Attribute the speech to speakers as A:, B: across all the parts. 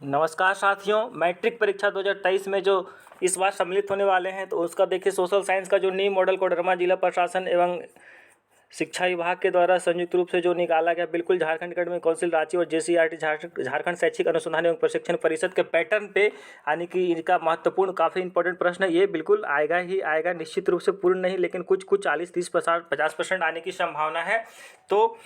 A: नमस्कार साथियों, मैट्रिक परीक्षा 2023 में जो इस बार सम्मिलित होने वाले हैं तो उसका देखिए सोशल साइंस का जो नीव मॉडल कोडरमा जिला प्रशासन एवं शिक्षा विभाग के द्वारा संयुक्त रूप से जो निकाला गया, बिल्कुल झारखंड एकेडमिक काउंसिल रांची और जेसीईआरटी झारखंड शैक्षिक अनुसंधान एवं प्रशिक्षण परिषद के पैटर्न पे, यानी कि इनका महत्वपूर्ण काफ़ी इंपॉर्टेंट प्रश्न है। ये बिल्कुल आएगा ही आएगा, निश्चित रूप से पूर्ण नहीं, लेकिन कुछ 40, 30, 50% आने की संभावना है। तो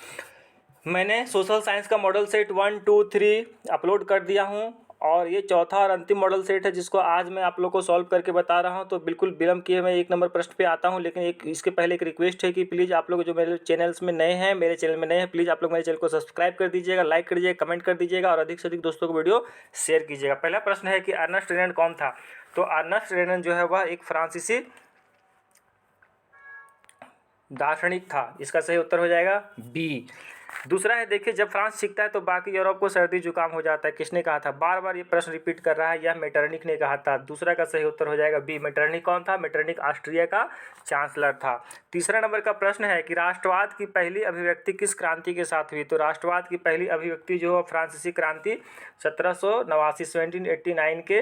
A: मैंने सोशल साइंस का मॉडल सेट 1, 2, 3 अपलोड कर दिया हूं और ये चौथा और अंतिम मॉडल सेट है जिसको आज मैं आप लोग को सॉल्व करके बता रहा हूं। तो बिल्कुल विलंब किए मैं 1 नंबर प्रश्न पे आता हूं, लेकिन इसके पहले एक रिक्वेस्ट है कि प्लीज़ आप लोग जो मेरे चैनल्स में नए हैं, मेरे चैनल में नए हैं, प्लीज़ आप लोग मेरे चैनल को सब्सक्राइब कर दीजिएगा, लाइक कर दीजिएगा, कमेंट कर दीजिएगा और अधिक से अधिक दोस्तों को वीडियो शेयर कीजिएगा। पहला प्रश्न है कि अर्नेस्ट रेनन कौन था। तो अर्नेस्ट रेनन जो है वह एक फ्रांसीसी दार्शनिक था। इसका सही उत्तर हो जाएगा बी। दूसरा है, देखिए, जब फ्रांस सीखता है तो बाकी यूरोप को सर्दी जुकाम हो जाता है। किसने कहा था? बार बार ये प्रश्न रिपीट कर रहा है, यह मेटरनिक ने कहा था। दूसरा का सही उत्तर हो जाएगा बी। मेटरनिक कौन था? मेटरनिक ऑस्ट्रिया का चांसलर था। तीसरा नंबर का प्रश्न है कि राष्ट्रवाद की पहली अभिव्यक्ति किस क्रांति के साथ हुई। तो राष्ट्रवाद की पहली अभिव्यक्ति जो है फ्रांसीसी क्रांति 1789 1789 के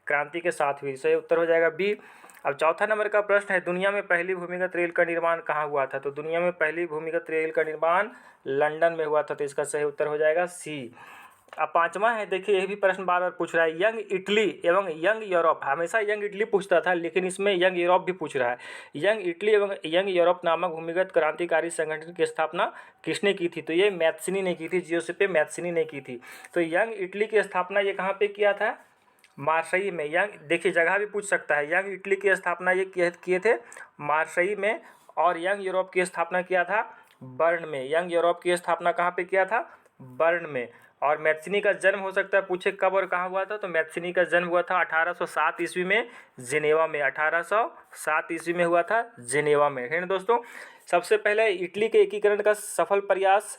A: क्रांति के साथ हुई। सही उत्तर हो जाएगा बी। अब चौथा नंबर का प्रश्न है, दुनिया में पहली भूमिगत रेल का निर्माण कहाँ हुआ था। तो दुनिया में पहली भूमिगत रेल का निर्माण लंदन में हुआ था। तो इसका सही उत्तर हो जाएगा सी। अब पांचवा है, देखिए, यह भी प्रश्न बार बार पूछ रहा है, यंग इटली एवं यंग यूरोप। हमेशा यंग इटली पूछता था, लेकिन इसमें यंग यूरोप भी पूछ रहा है। यंग इटली एवं यंग यूरोप नामक भूमिगत क्रांतिकारी संगठन की स्थापना किसने की थी। तो ये मैत्सिनी ने की थी, जियोसेपे मैत्सिनी ने की थी। तो यंग इटली की स्थापना ये कहाँ पे किया था? मार्सई में। यंग, देखिए, जगह भी पूछ सकता है। यंग इटली की स्थापना ये किए थे मार्सई में, और यंग यूरोप की स्थापना किया था बर्न में। यंग यूरोप की स्थापना कहाँ पे किया था? बर्न में। और मैत्सिनी का जन्म हो सकता है पूछे कब और कहाँ हुआ था। तो मैत्सिनी का जन्म हुआ था 1807 ईस्वी में जिनेवा में। 1807 ईस्वी में हुआ था जिनेवा में, है ना दोस्तों। सबसे पहले इटली के एकीकरण का सफल प्रयास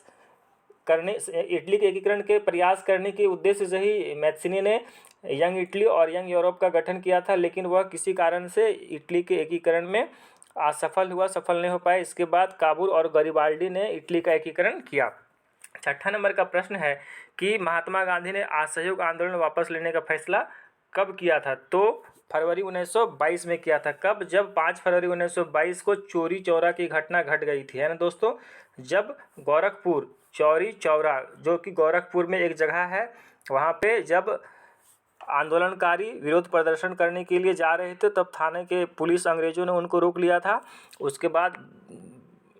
A: इटली के एकीकरण के प्रयास करने के उद्देश्य से ही मैत्सिनी ने यंग इटली और यंग यूरोप का गठन किया था, लेकिन वह किसी कारण से इटली के एकीकरण में सफल नहीं हो पाए। इसके बाद काबुल और गरिबाल्डी ने इटली का एकीकरण किया। छठा नंबर का प्रश्न है कि महात्मा गांधी ने असहयोग आंदोलन वापस लेने का फैसला कब किया था। तो फरवरी 1922 में किया था। कब? जब 5 फरवरी 1922 को चौरी चौरा की घटना घट गई थी, है ना दोस्तों। जब गोरखपुर चौरी चौरा, जो कि गोरखपुर में एक जगह है, वहाँ पे जब आंदोलनकारी विरोध प्रदर्शन करने के लिए जा रहे थे, तब थाने के पुलिस अंग्रेजों ने उनको रोक लिया था। उसके बाद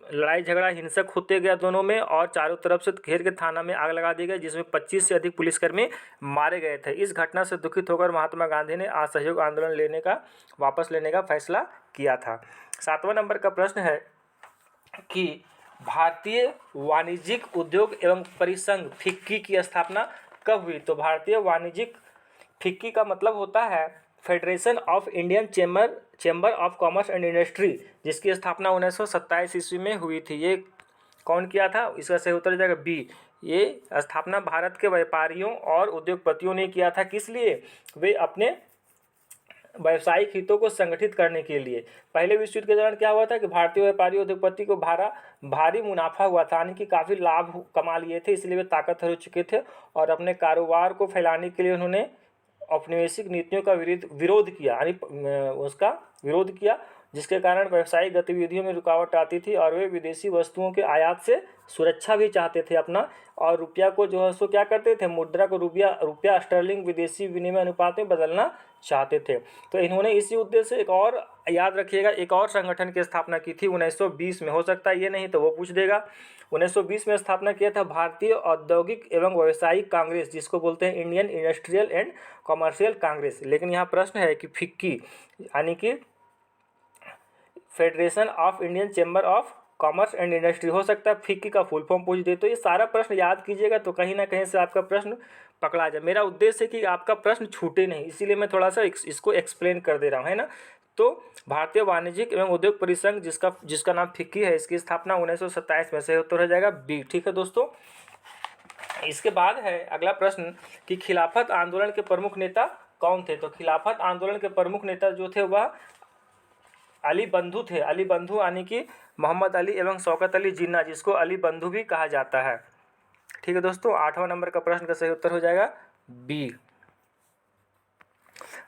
A: लड़ाई झगड़ा हिंसक होते गया दोनों में, और चारों तरफ से घेर के थाना में आग लगा दी गई, जिसमें 25 से अधिक पुलिसकर्मी मारे गए थे। इस घटना से दुखित होकर महात्मा गांधी ने असहयोग आंदोलन वापस लेने का फैसला किया था। 7वां नंबर का प्रश्न है कि भारतीय वाणिज्यिक उद्योग एवं परिसंघ फिक्की की स्थापना कब हुई। तो भारतीय वाणिज्यिक, फिक्की का मतलब होता है federation of Indian chamber of commerce and industry, जिसकी स्थापना 1927 ईस्वी में हुई थी। ये कौन किया था? इसका सही उत्तर हो जाएगा बी। ये स्थापना भारत के व्यापारियों और उद्योगपतियों ने किया था। किस लिए? वे अपने व्यावसायिक हितों को संगठित करने के लिए। पहले विश्व युद्ध के दौरान क्या हुआ था कि भारतीय व्यापारी उद्योगपति को भारी मुनाफा हुआ था, यानी कि काफ़ी लाभ कमा लिए थे, इसलिए वे ताकतवर हो चुके थे और अपने कारोबार को फैलाने के लिए उन्होंने औपनिवेशिक नीतियों का विरोध किया, यानी उसका विरोध किया, जिसके कारण व्यावसायिक गतिविधियों में रुकावट आती थी और वे विदेशी वस्तुओं के आयात से सुरक्षा भी चाहते थे अपना, और रुपया को जो है सो क्या करते थे, मुद्रा को रुपया स्टर्लिंग विदेशी विनिमय अनुपात में बदलना चाहते थे। तो इन्होंने इसी उद्देश्य से एक और, याद रखिएगा, एक और संगठन की स्थापना की थी 1920 में। हो सकता है ये नहीं तो वो पूछ देगा। 1920 में स्थापना किया था भारतीय औद्योगिक एवं व्यावसायिक कांग्रेस, जिसको बोलते हैं Indian industrial and commercial Congress. लेकिन यहाँ प्रश्न है कि फिक्की, यानी कि federation of Indian chamber of commerce and industry, हो सकता है फिक्की का फुल फॉर्म पूछ दे। तो ये सारा प्रश्न याद कीजिएगा, तो कहीं ना कहीं से आपका प्रश्न पकड़ा जाए। मेरा उद्देश्य है कि आपका प्रश्न छूटे नहीं, इसीलिए मैं थोड़ा सा इसको एक्सप्लेन कर दे रहा हूँ, है ना। तो भारतीय वाणिज्यिक एवं उद्योग परिसंघ, जिसका नाम फिक्की है, इसकी स्थापना 1927 में। से उत्तर हो जाएगा बी। ठीक है दोस्तों। इसके बाद है अगला प्रश्न कि खिलाफत आंदोलन के प्रमुख नेता कौन थे। तो खिलाफत आंदोलन के प्रमुख नेता जो थे वह अली बंधु थे। अली बंधु, यानी कि मोहम्मद अली एवं शौकत अली जिन्ना, जिसको अली बंधु भी कहा जाता है। ठीक है दोस्तों। 8वां नंबर का प्रश्न का सही उत्तर हो जाएगा बी।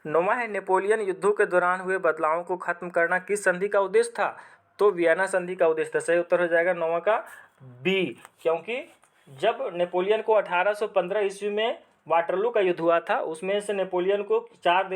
A: नौवां है नेपोलियन युद्धों के दौरान हुए बदलावों को खत्म करना किस संधि का उद्देश्य था? तो वियना संधि का उद्देश्य था। सही उत्तर हो जाएगा नौवां का बी, क्योंकि जब नेपोलियन को 1815 ईस्वी में वाटरलू का युद्ध हुआ था, उसमें से नेपोलियन को चार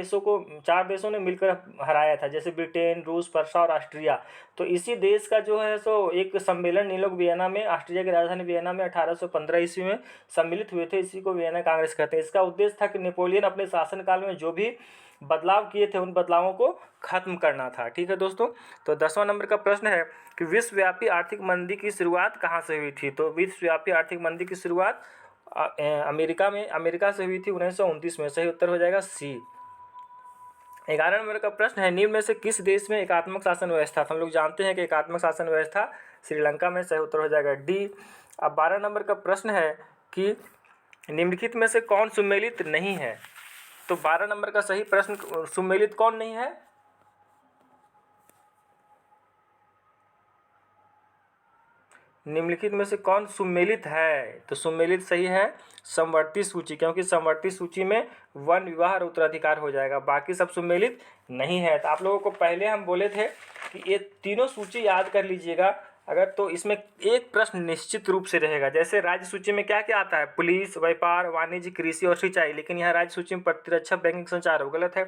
A: देशों ने मिलकर हराया था, जैसे ब्रिटेन, रूस, पर्सा और ऑस्ट्रिया। तो इसी देश का जो है सो एक सम्मेलन इन लोग वियना में, ऑस्ट्रिया की राजधानी वियना में 1815 ईस्वी में सम्मिलित हुए थे। इसी को वियना कांग्रेस कहते हैं। इसका उद्देश्य था कि नेपोलियन अपने शासनकाल में जो भी बदलाव किए थे उन बदलावों को खत्म करना था। ठीक है दोस्तों, तो 10वां नंबर का प्रश्न है कि विश्वव्यापी आर्थिक मंदी की शुरुआत कहाँ से हुई थी? तो विश्वव्यापी आर्थिक मंदी की शुरुआत अमेरिका से हुई थी 1929 में। सही उत्तर हो जाएगा सी। 11 नंबर का प्रश्न है निम्न में से किस देश में एकात्मक शासन व्यवस्था था? हम लोग जानते हैं कि एकात्मक शासन व्यवस्था श्रीलंका में। सही उत्तर हो जाएगा डी। अब 12 नंबर का प्रश्न है कि निम्नलिखित में से कौन सुमेलित नहीं है? तो 12 नंबर का सही प्रश्न, सुमेलित कौन नहीं है? निम्नलिखित में से कौन सुमेलित है? तो सुमेलित सही है समवर्ती सूची, क्योंकि समवर्ती सूची में वन, विवाह और उत्तराधिकार हो जाएगा, बाकी सब सुमेलित नहीं है। तो आप लोगों को पहले हम बोले थे कि ये तीनों सूची याद कर लीजिएगा अगर, तो इसमें एक प्रश्न निश्चित रूप से रहेगा। जैसे राज्य सूची में क्या क्या आता है? पुलिस, व्यापार, वाणिज्य, कृषि और सिंचाई, लेकिन यहाँ राज्य सूची में प्रतिरक्षा, बैंकिंग, संचार, वो गलत है।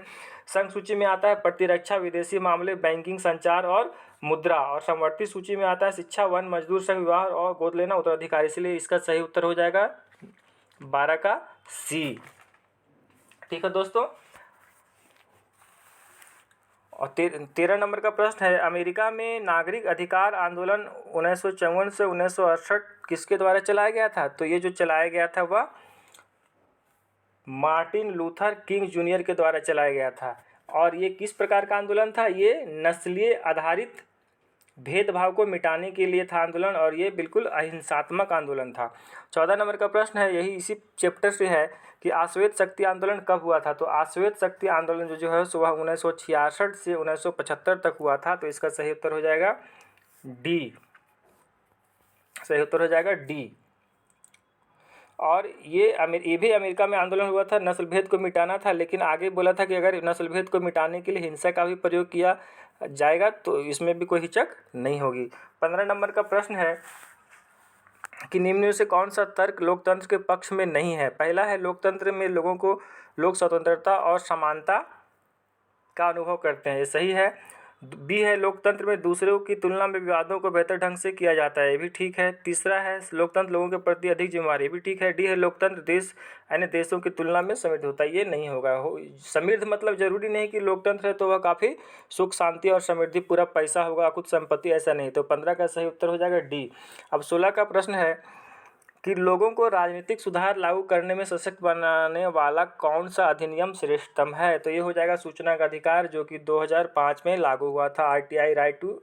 A: संघ सूची में आता है प्रतिरक्षा, विदेशी मामले, बैंकिंग, संचार और मुद्रा, और समवर्ती सूची में आता है शिक्षा, वन, मजदूर संघ, विवाह और गोद लेना, उत्तराधिकार। इसलिए इसका सही उत्तर हो जाएगा 12 का सी। ठीक है दोस्तों, और 13 नंबर का प्रश्न है अमेरिका में नागरिक अधिकार आंदोलन 1954 से 1968 किसके द्वारा चलाया गया था? तो ये जो चलाया गया था वह मार्टिन लूथर किंग जूनियर के द्वारा चलाया गया था। और ये किस प्रकार का आंदोलन था? ये नस्लीय आधारित भेदभाव को मिटाने के लिए था आंदोलन, और ये बिल्कुल अहिंसात्मक आंदोलन था। 14 नंबर का प्रश्न है, यही इसी चैप्टर से है कि आश्वेत शक्ति आंदोलन कब हुआ था? तो आश्वेत शक्ति आंदोलन जो है सुबह 1966 से 1975 तक हुआ था। तो इसका सही उत्तर हो जाएगा डी। सही उत्तर हो जाएगा डी। और ये भी अमेरिका में आंदोलन हुआ था, नस्ल भेद को मिटाना था, लेकिन आगे बोला था कि अगर नस्ल भेद को मिटाने के लिए हिंसा का भी प्रयोग किया जाएगा तो इसमें भी कोई हिचक नहीं होगी। 15 नंबर का प्रश्न है कि निम्न में से कौन सा तर्क लोकतंत्र के पक्ष में नहीं है? पहला है लोकतंत्र में लोगों को लोक स्वतंत्रता और समानता का अनुभव करते हैं, ये सही है। बी है लोकतंत्र में दूसरों की तुलना में विवादों को बेहतर ढंग से किया जाता है, ये भी ठीक है। तीसरा है लोकतंत्र लोगों के प्रति अधिक जिम्मेदारी, ये भी ठीक है। डी है लोकतंत्र देश अन्य देशों की तुलना में समृद्ध होता है, ये नहीं होगा। समृद्ध मतलब जरूरी नहीं कि लोकतंत्र है तो वह काफ़ी सुख शांति और समृद्धि, पूरा पैसा होगा, कुछ संपत्ति, ऐसा नहीं। तो 15 का सही उत्तर हो जाएगा डी। अब 16 का प्रश्न है कि लोगों को राजनीतिक सुधार लागू करने में सशक्त बनाने वाला कौन सा अधिनियम श्रेष्ठतम है? तो ये हो जाएगा सूचना का अधिकार, जो कि 2005 में लागू हुआ था, आरटीआई, राइट टू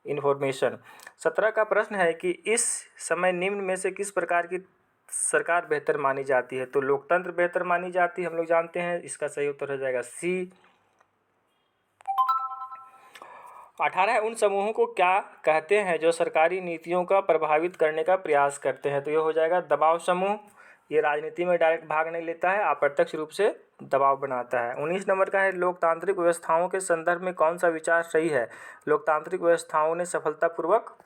A: इन्फॉर्मेशन। 17 का प्रश्न है कि इस समय निम्न में से किस प्रकार की सरकार बेहतर मानी जाती है? तो लोकतंत्र बेहतर मानी जाती है, हम लोग जानते हैं। इसका सही उत्तर हो जाएगा सी। 18 उन समूहों को क्या कहते हैं जो सरकारी नीतियों का प्रभावित करने का प्रयास करते हैं? तो ये हो जाएगा दबाव समूह। ये राजनीति में डायरेक्ट भाग नहीं लेता है, अप्रत्यक्ष रूप से दबाव बनाता है। 19 नंबर का है लोकतांत्रिक व्यवस्थाओं के संदर्भ में कौन सा विचार सही है? लोकतांत्रिक व्यवस्थाओं ने सफलतापूर्वक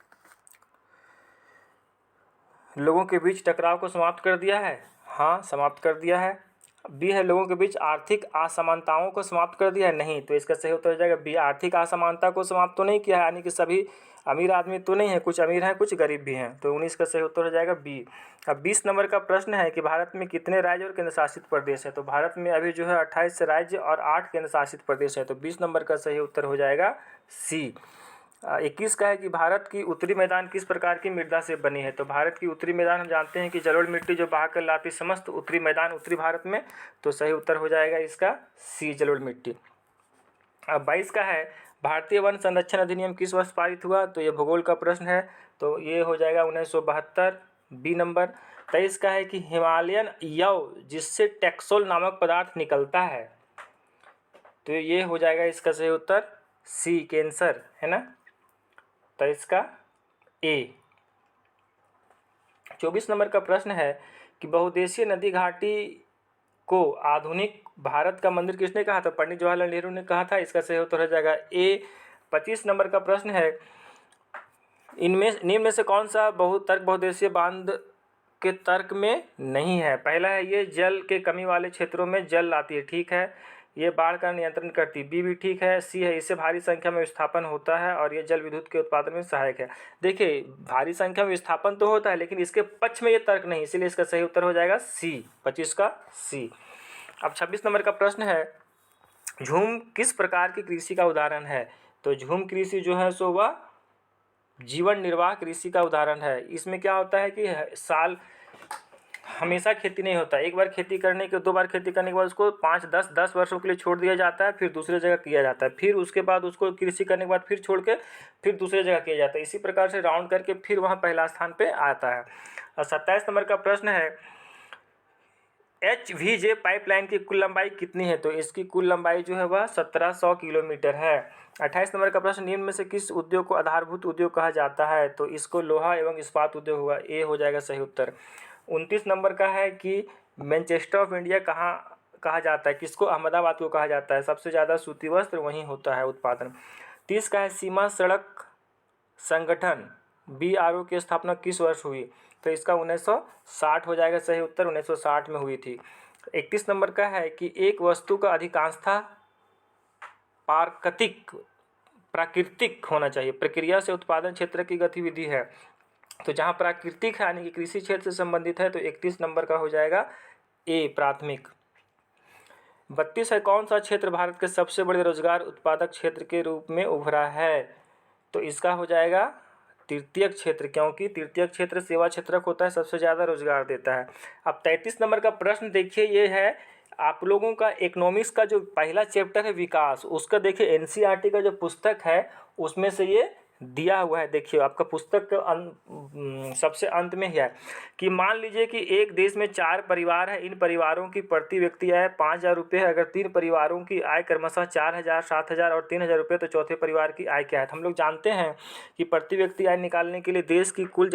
A: लोगों के बीच टकराव को समाप्त कर दिया है। हाँ, समाप्त कर दिया है। बी है लोगों के बीच आर्थिक असमानताओं को समाप्त कर दिया है। नहीं, तो इसका सही उत्तर हो जाएगा बी। आर्थिक असमानता को समाप्त तो नहीं किया है, यानी कि सभी अमीर आदमी तो नहीं है, कुछ अमीर हैं कुछ गरीब भी हैं। तो 19 का सही उत्तर हो जाएगा बी। अब 20 नंबर का प्रश्न है कि भारत में कितने राज्य और केंद्र शासित प्रदेश है? तो भारत में अभी जो है 28 राज्य और 8 केंद्र शासित प्रदेश है। तो 20 नंबर का सही उत्तर हो जाएगा सी। 21 का है कि भारत की उत्तरी मैदान किस प्रकार की मृदा से बनी है? तो भारत की उत्तरी मैदान हम जानते हैं कि जलोढ़ मिट्टी जो बहा कर लाती समस्त उत्तरी मैदान उत्तरी भारत में। तो सही उत्तर हो जाएगा इसका सी, जलोढ़ मिट्टी। अब 22 का है भारतीय वन संरक्षण अधिनियम किस वर्ष पारित हुआ? तो ये भूगोल का प्रश्न है, तो ये हो जाएगा 1972, बी नंबर। 23 का है कि हिमालयन यव जिससे टेक्सोल नामक पदार्थ निकलता है, तो ये हो जाएगा इसका सही उत्तर सी, कैंसर, है ना। तो इसका ए। 24 नंबर का प्रश्न है कि बहुउद्देशीय नदी घाटी को आधुनिक भारत का मंदिर किसने कहा था? पंडित जवाहरलाल नेहरू ने कहा था। इसका सही उत्तर हो जाएगा ए। 25 नंबर का प्रश्न है, इनमें निम्न में से कौन सा बहुउद्देशीय बांध के तर्क में नहीं है? पहला है ये जल के कमी वाले क्षेत्रों में जल लाती है, ठीक है। ये बाढ़ का नियंत्रण करती, बी भी ठीक है। सी है इससे भारी संख्या में विस्थापन होता है और ये जल विद्युत के उत्पादन में सहायक है। देखिए भारी संख्या में विस्थापन तो होता है लेकिन इसके पक्ष में ये तर्क नहीं, इसीलिए इसका सही उत्तर हो जाएगा सी, 25 का सी। अब 26 नंबर का प्रश्न है, झूम किस प्रकार की कृषि का उदाहरण है? तो झूम कृषि जो है सो वह जीवन निर्वाह कृषि का उदाहरण है। इसमें क्या होता है कि साल हमेशा खेती नहीं होता, एक बार खेती करने के 2 बार खेती करने के बाद उसको 5-10 वर्षों के लिए छोड़ दिया जाता है, फिर दूसरे जगह किया जाता है, फिर उसके बाद उसको कृषि करने के बाद फिर छोड़ के फिर दूसरे जगह किया जाता है। इसी प्रकार से राउंड करके फिर वहाँ पहला स्थान पे आता है। और 27 नंबर का प्रश्न है, HVJ पाइपलाइन की कुल लंबाई कितनी है? तो इसकी कुल लंबाई जो है वह 1700 किलोमीटर है। 28 नंबर का प्रश्न, निम्न में से किस उद्योग को आधारभूत उद्योग कहा जाता है? तो इसको लोहा एवं इस्पात उद्योग होगा, ए हो जाएगा सही उत्तर। 29 नंबर का है कि मैनचेस्टर ऑफ इंडिया कहाँ कहा जाता है? किसको? अहमदाबाद को कहा जाता है। सबसे ज़्यादा सूती वस्त्र वहीं होता है उत्पादन। 30 का है, सीमा सड़क संगठन BRO की स्थापना किस वर्ष हुई? तो इसका 1960 हो जाएगा सही उत्तर, 1960 में हुई थी। 31 नंबर का है कि एक वस्तु का अधिकांशतः प्राकृतिक होना चाहिए, प्रक्रिया से उत्पादन क्षेत्र की गतिविधि है। तो जहाँ प्राकृतिक है यानी कि कृषि क्षेत्र से संबंधित है तो 31 नंबर का हो जाएगा ए, प्राथमिक। 32 है, कौन सा क्षेत्र भारत के सबसे बड़े रोजगार उत्पादक क्षेत्र के रूप में उभरा है? तो इसका हो जाएगा तृतीयक क्षेत्र, क्योंकि तृतीयक क्षेत्र सेवा क्षेत्रक होता है, सबसे ज़्यादा रोजगार देता है। अब 33 नंबर का प्रश्न देखिए, ये है आप लोगों का इकोनॉमिक्स का जो पहला चैप्टर है विकास, उसका देखिए NCERT का जो पुस्तक है उसमें से ये दिया हुआ है। देखिए आपका पुस्तक के सबसे अंत में ही है कि मान लीजिए कि एक देश में 4 परिवार है, इन परिवारों की प्रति व्यक्ति आय 5000 रुपये है। अगर 3 परिवारों की आय क्रमशः 4000, 7000 और 3000 रुपये, तो चौथे परिवार की आय क्या है? हम लोग जानते हैं कि प्रति व्यक्ति आय निकालने के लिए देश की कुल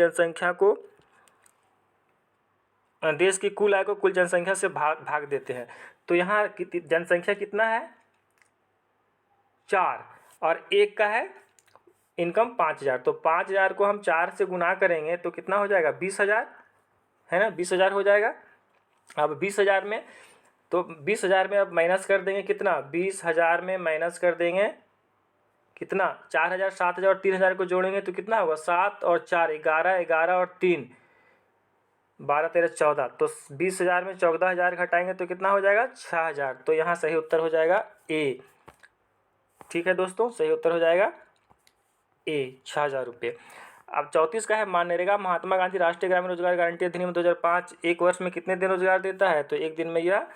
A: आय को कुल जनसंख्या से भाग देते हैं। तो यहाँ जनसंख्या कितना है? 4 और एक का है इनकम 5000, तो 5000 को हम 4 से गुना करेंगे तो कितना हो जाएगा? 20,000 है ना, 20,000 हो जाएगा। अब 20,000 में तो 20,000 में अब माइनस कर देंगे कितना? 20,000 में माइनस कर देंगे कितना? 4,000, 7,000 और 3,000 को जोड़ेंगे तो कितना होगा? 7 और 4 11, 11 और 3 12, 13, 14, तो 20,000 में 14,000 घटाएंगे तो कितना हो जाएगा? 6,000। तो यहाँ सही उत्तर हो जाएगा ए। ठीक है दोस्तों, सही उत्तर हो जाएगा ए, 6,000 रुपये। अब 34 का है, मनरेगा महात्मा गांधी राष्ट्रीय ग्रामीण रोजगार गारंटी अधिनियम 2005 एक वर्ष में कितने दिन रोजगार देता है? तो एक दिन में यह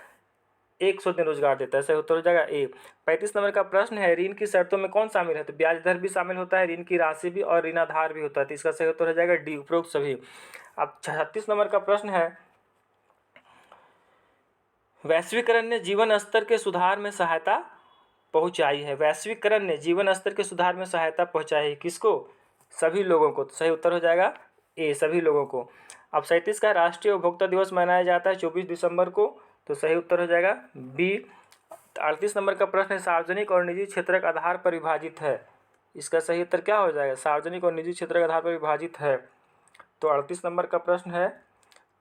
A: 100 दिन रोजगार देता है, सही उत्तर हो जाएगा ए। 35 नंबर का प्रश्न है, ऋण की शर्तों में कौन शामिल है? तो ब्याज दर भी शामिल होता है, ऋण की राशि भी और ऋणाधार भी होता है, तो इसका सही उत्तर हो जाएगा डी, उपरोक्त सभी। अब 36 नंबर का प्रश्न है, वैश्वीकरण ने जीवन स्तर के सुधार में सहायता पहुंचाई है। वैश्वीकरण ने जीवन स्तर के सुधार में सहायता पहुंचाई है, किसको? सभी लोगों को, तो सही उत्तर हो जाएगा ए, सभी लोगों को। अब 37 का राष्ट्रीय उपभोक्ता दिवस मनाया जाता है 24 दिसंबर को, तो सही उत्तर हो जाएगा बी। 38 नंबर का प्रश्न है, सार्वजनिक और निजी क्षेत्र के आधार पर विभाजित है, इसका सही उत्तर क्या हो जाएगा? सार्वजनिक और निजी क्षेत्र के आधार पर विभाजित है। तो 38 नंबर का प्रश्न है,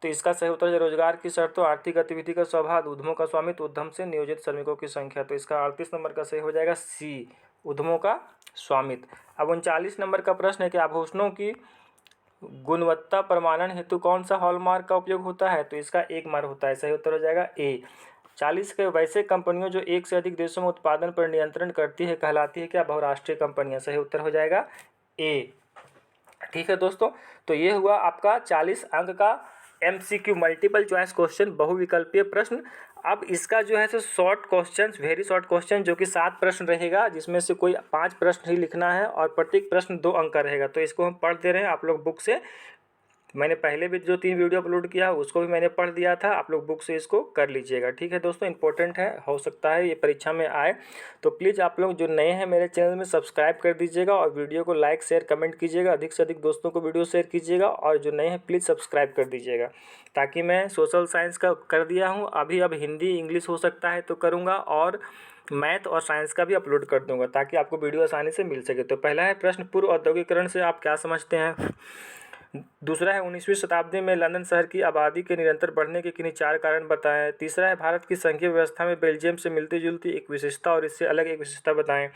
A: तो इसका सही उत्तर है रोजगार की शर्तों, आर्थिक गतिविधि का स्वभाव, उद्यमों का स्वामित्व, उद्यम से नियोजित श्रमिकों की संख्या। तो इसका 38 नंबर का सही हो जाएगा सी, उद्यमों का स्वामित्व। अब 39 नंबर का प्रश्न है कि आभूषणों की गुणवत्ता प्रमाणन हेतु कौन सा हॉलमार्क का उपयोग होता है? तो इसका एक मार्क होता है, सही उत्तर हो जाएगा ए। 40 के वैसे कंपनियों जो एक से अधिक देशों में उत्पादन पर नियंत्रण करती है कहलाती है क्या? बहुराष्ट्रीय कंपनियां, सही उत्तर हो जाएगा ए। ठीक है दोस्तों, तो ये हुआ आपका 40 अंक का MCQ मल्टीपल चॉइस क्वेश्चन, बहुविकल्पीय प्रश्न। अब इसका जो है so short question, very short question, जो कि 7 प्रश्न रहेगा, जिसमें से कोई 5 प्रश्न ही लिखना है और प्रत्येक प्रश्न 2 अंक का रहेगा। तो इसको हम पढ़ दे रहे हैं, आप लोग बुक से मैंने पहले भी जो 3 वीडियो अपलोड किया उसको भी मैंने पढ़ दिया था, आप लोग बुक से इसको कर लीजिएगा। ठीक है दोस्तों, इंपॉर्टेंट है, हो सकता है ये परीक्षा में आए। तो प्लीज़ आप लोग जो नए हैं मेरे चैनल में सब्सक्राइब कर दीजिएगा और वीडियो को लाइक शेयर कमेंट कीजिएगा, अधिक से अधिक दोस्तों को वीडियो शेयर कीजिएगा, और जो नए हैं प्लीज़ सब्सक्राइब कर दीजिएगा, ताकि मैं सोशल साइंस का कर दिया हूँ अभी, अब हिंदी इंग्लिश हो सकता है तो करूँगा, और मैथ और साइंस का भी अपलोड कर दूंगा, ताकि आपको वीडियो आसानी से मिल सके। तो पहला है प्रश्न, पूर्व औद्योगिकरण से आप क्या समझते हैं। दूसरा है 19वीं शताब्दी में लंदन शहर की आबादी के निरंतर बढ़ने के किन्हीं 4 कारण बताएं। तीसरा है भारत की संघीय व्यवस्था में बेल्जियम से मिलती जुलती एक विशेषता और इससे अलग एक विशेषता बताएं।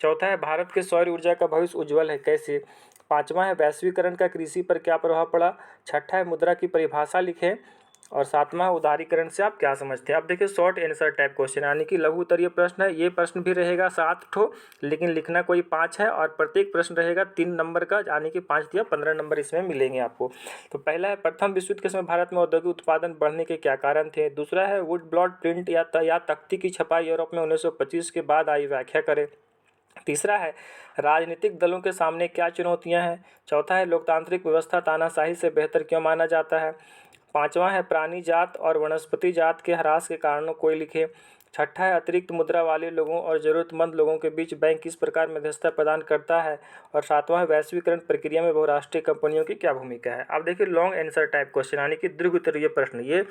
A: चौथा है भारत के सौर ऊर्जा का भविष्य उज्ज्वल है, कैसे। पाँचवा है वैश्वीकरण का कृषि पर क्या प्रभाव पड़ा। छठा है मुद्रा की परिभाषा लिखें। और सातवां उदारीकरण से आप क्या समझते हैं। अब देखिए शॉर्ट आंसर टाइप क्वेश्चन, यानी कि लघु उत्तरीय प्रश्न है। ये प्रश्न भी रहेगा 7 ठो, लेकिन लिखना कोई 5 है, और प्रत्येक प्रश्न रहेगा 3 नंबर का, यानी कि 5 या 15 नंबर इसमें मिलेंगे आपको। तो पहला है प्रथम विश्व युद्ध के समय भारत में औद्योगिक उत्पादन बढ़ने के क्या कारण थे। दूसरा है वुड ब्लॉट प्रिंट या तख्ती की छपाई यूरोप में 1925 के बाद आई, व्याख्या करें। तीसरा है राजनीतिक दलों के सामने क्या चुनौतियां हैं। चौथा है लोकतांत्रिक व्यवस्था तानाशाही से बेहतर क्यों माना जाता है। पांचवा है प्राणी जात और वनस्पति जात के ह्रास के कारणों को लिखें। छठा है अतिरिक्त मुद्रा वाले लोगों और ज़रूरतमंद लोगों के बीच बैंक किस प्रकार मध्यस्थता प्रदान करता है। और सातवां है वैश्वीकरण प्रक्रिया में बहुराष्ट्रीय कंपनियों की क्या भूमिका है। अब देखिए लॉन्ग आंसर टाइप क्वेश्चन, यानी कि दीर्घ उत्तरीय प्रश्न। ये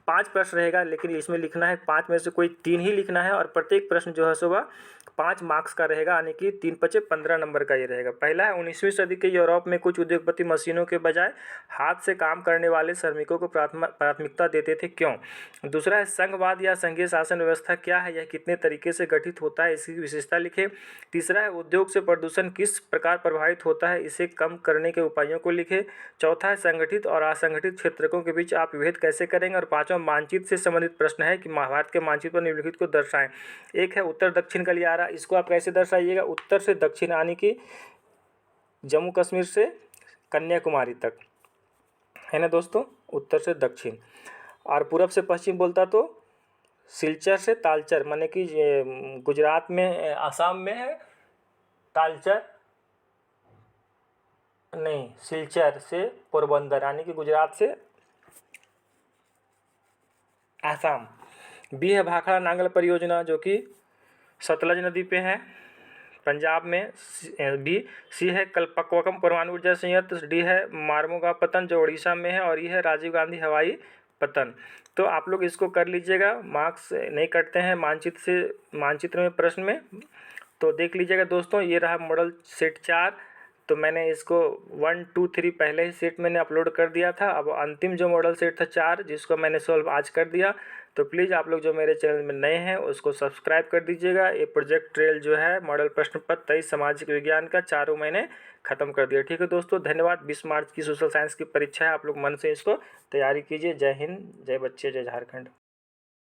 A: 5 प्रश्न रहेगा, लेकिन इसमें लिखना है 5 में से कोई 3 ही लिखना है, और प्रत्येक प्रश्न जो है सुबह 5 मार्क्स का रहेगा, यानी कि 3 × 5 = 15 नंबर का ये रहेगा। पहला है 19वीं सदी के यूरोप में कुछ उद्योगपति मशीनों के बजाय हाथ से काम करने वाले श्रमिकों को प्राथमिकता देते थे, क्यों। दूसरा है संघवाद या संघीय शासन व्यवस्था क्या है, यह कितने तरीके से गठित होता है, इसकी विशेषता लिखें। तीसरा है उद्योग से प्रदूषण किस प्रकार प्रभावित होता है, इसे कम करने के उपायों को लिखें। चौथा है संगठित और असंगठित क्षेत्रकों के बीच आप विभेद कैसे करेंगे। और पांचवा मानचित्र से संबंधित प्रश्न है कि महाभारत के मानचित्र पर निम्नलिखित को दर्शाएं। एक है उत्तर दक्षिण गलियारा, इसको आप कैसे दर्शाइएगा। उत्तर से दक्षिण, यानी कि जम्मू कश्मीर से कन्याकुमारी तक, है ना दोस्तों, उत्तर से दक्षिण। और पूरब से पश्चिम बोलता तो सिलचर से तालचर, माने कि गुजरात में आसाम में है तालचर, नहीं सिलचर से पोरबंदर, यानी कि गुजरात से आसाम। बी है भाखड़ा नांगल परियोजना, जो कि सतलज नदी पे है पंजाब में, बी। सी है कल्पक्वकम परमाणु ऊर्जा संयंत्र। डी है मार्मोगा पतन, जो उड़ीसा में है। और ये है राजीव गांधी हवाई पतन। तो आप लोग इसको कर लीजिएगा, मार्क्स नहीं कटते हैं मानचित्र में प्रश्न में। तो देख लीजिएगा दोस्तों, ये रहा मॉडल सेट 4। तो मैंने इसको 1, 2, 3 पहले ही सेट मैंने अपलोड कर दिया था। अब अंतिम जो मॉडल सेट था 4, जिसको मैंने सॉल्व आज कर दिया। तो प्लीज़ आप लोग जो मेरे चैनल में नए हैं उसको सब्सक्राइब कर दीजिएगा। ये प्रोजेक्ट ट्रेल जो है मॉडल प्रश्न पत्र 23 सामाजिक विज्ञान का, चारों मैंने खत्म कर दिया। ठीक है दोस्तों, धन्यवाद। 20 मार्च की सोशल साइंस की परीक्षा है, आप लोग मन से इसको तैयारी कीजिए। जय हिंद, जय बच्चे, जय झारखंड।